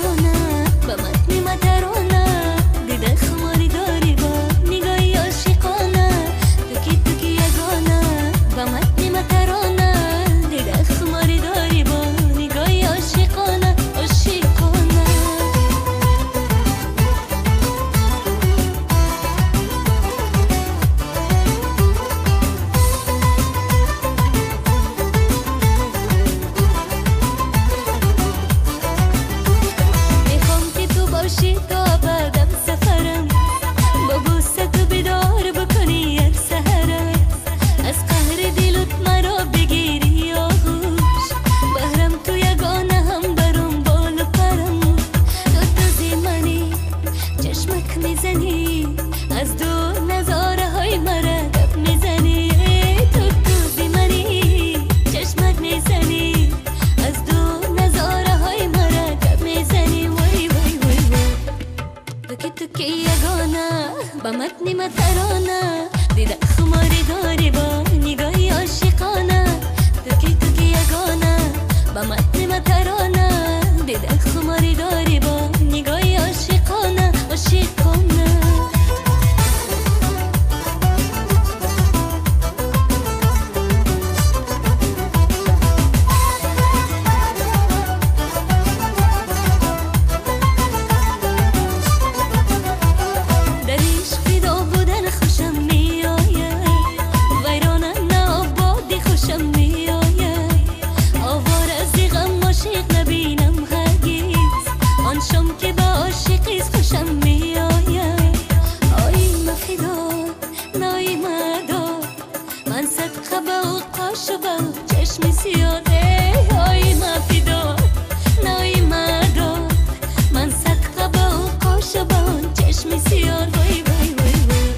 یگانه با متن مترانه دیده خماری داری با نگاهی عاشقانه تو کی یگانه با متن مترانه دیده خماری داری با نگاهی عاشقانه عاشقانه تو ابدم سفرم با بوسه تو بیدار بکنی یک سحرم از قهر دلت مرا بگیری آغوش بهرم تو یگانه هم برم بال و پرم تو زیمانی چشمک میزنی از دور نظاره های مرا دب میزنی تو زیمانی چشمک میزنی از دور نظاره های مرا دب میزنی تو کی یگانه با متن مترانه دیده خماری داری با نگاهی عاشقانه تو کی یگانه با متن مترانه دیده خماری داری با نگاهی عاشقانه عاشقانه شم که با عاشقی خوشم میآید آی مفیدا نای مدار من صدقه به قاش و به چشم سیاده آی مفیدا نای مدار من صدقه به قاش و به چشم سیاد وای وای وای وای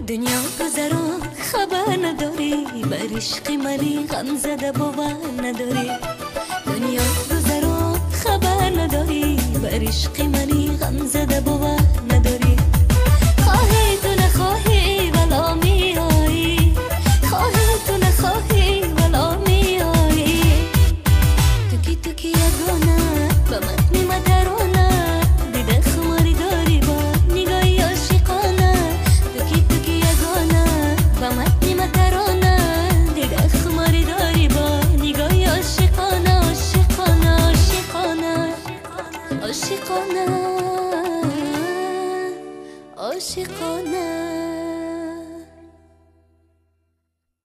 دنیا گذران خبر نداری بر عشق منی غم زده باور نداری دنیا گذران خبر نداری بر عشق منی غم زده باور